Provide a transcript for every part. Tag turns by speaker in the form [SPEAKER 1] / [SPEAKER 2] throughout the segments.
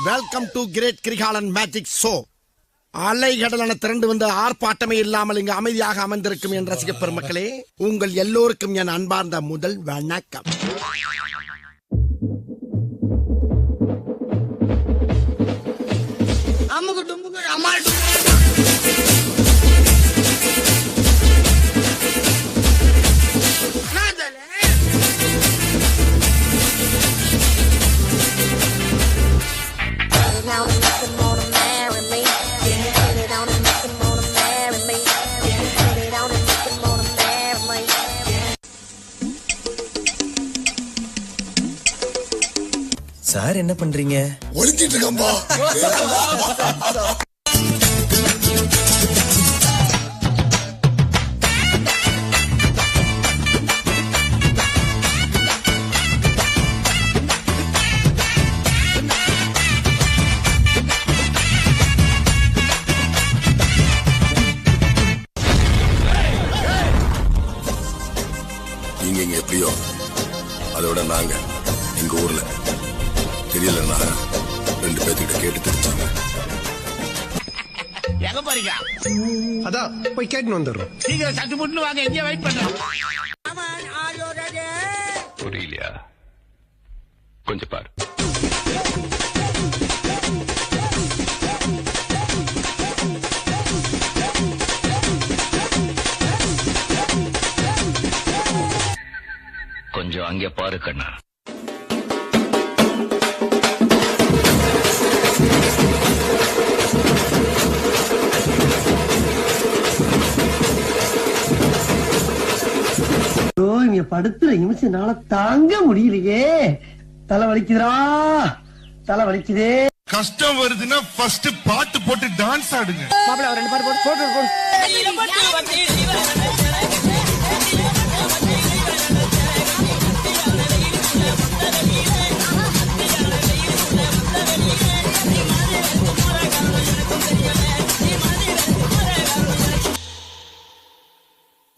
[SPEAKER 1] Welcome to great Kirikalan magic show. அலைகடலான திரண்டு வந்து ஆர்ப்பாட்டமே இல்லாமல் இங்கு அமைதியாக அமர்ந்திருக்கும் என் ரசிக பெருமக்களே, உங்கள் எல்லோருக்கும் என் அன்பார்ந்த முதல் வணக்கம்.
[SPEAKER 2] சார் என்ன பண்றீங்க?
[SPEAKER 1] ஒளிஞ்சிட்டு இருக்கம்பா.
[SPEAKER 3] நீங்க இங்க எப்படியோ அதோட நாங்க எங்க ஊர்ல தெரியலன்னா 2 பேர்த்திட்ட கேட்டு தெரிஞ்சாங்க.
[SPEAKER 4] எங்க போறீங்க?
[SPEAKER 5] அதான் போய் கேட்டு வந்துடுறோம்.
[SPEAKER 4] சீக்கிரம் சட்டு முட்டு வாங்க, எங்க வெயிட் பண்றோம்.
[SPEAKER 3] புரியலையா? கொஞ்சம் பாரு. கொஞ்சம் அங்கே பாரு கண்ணா.
[SPEAKER 5] இங்க படுத்துற நிமிஷம்னால தாங்க முடியலையே. தலை வலிக்குதுடா, தலை வலிக்குதே.
[SPEAKER 6] கஷ்டம் வருதுன்னா ஃபர்ஸ்ட் பாட்டு போட்டு டான்ஸ் ஆடுங்க.
[SPEAKER 5] மாப்பிள 2 பாட்டு போட்டு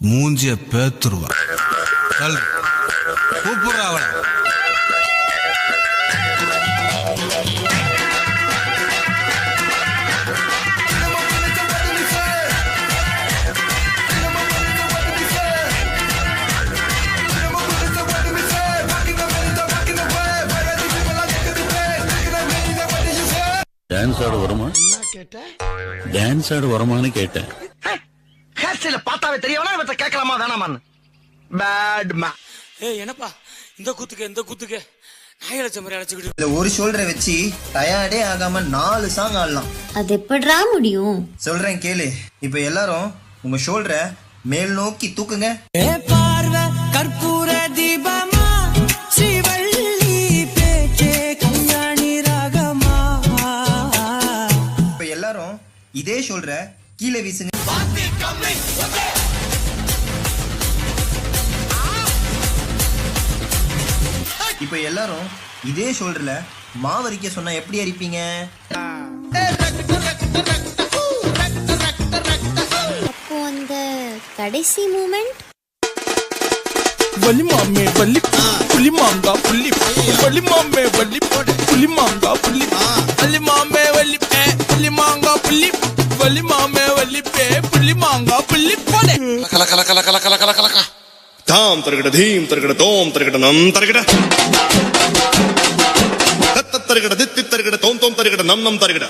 [SPEAKER 6] மூஞ்சிய பேத்துருவா. கூப்பிடுறா அவளை.
[SPEAKER 3] டான்ஸ் ஆட வருமா? டான்ஸ் ஆட வருமானு கேட்டேன்.
[SPEAKER 5] ஹேர் ஸ்டைல பார்த்தாவே தெரியவனா இவத்த கேட்கலாமா வேணாமான்னு. பேட் மா.
[SPEAKER 7] ஏய் என்னப்பா இந்த குத்துக்கு நாய் அழைச்ச மாதிரி அழைச்சிக்கிட்டு.
[SPEAKER 2] இல்ல ஒரு ஷோல்டரை வச்சு டயர்டே ஆகாம 4 சாங் ஆடலாம்.
[SPEAKER 8] அது எப்படிடா முடியும்?
[SPEAKER 2] சொல்றேன் கேளு. இப்ப எல்லாரும் உங்க ஷோல்டரை மேல் நோக்கி தூக்குங்க.
[SPEAKER 7] பார்வை கற்பூர தீபமா, ஸ்ரீவள்ளி பேச்சே கல்யாணி ராகமா.
[SPEAKER 2] இப்ப எல்லாரும் இதே ஷோல்டரை கீழே வீசுங்க. இப்ப எல்லாரும் இதே ஷோல்டர்ல மாவரிக்க சொன்னா எப்படி அரிப்பீங்க?
[SPEAKER 8] அப்போ அந்த கடைசி மூமெண்ட்
[SPEAKER 7] வலி மாமே வலி புலி மாங்கா புலி வலி மாமே வலி புலி மாங்கா புலி வலி மாமே வலி புலி மாங்கா புலி வலி மாமே வலி புலி மாங்கா புலி போடே
[SPEAKER 6] கல கல கல கல கல கல கல தாம் தரகட தீம் தரகட தோம் தரகட நம் தரகட தத்த தரகட தித்தி தரகட தோம் தோம் தரகட நம் நம் தரகட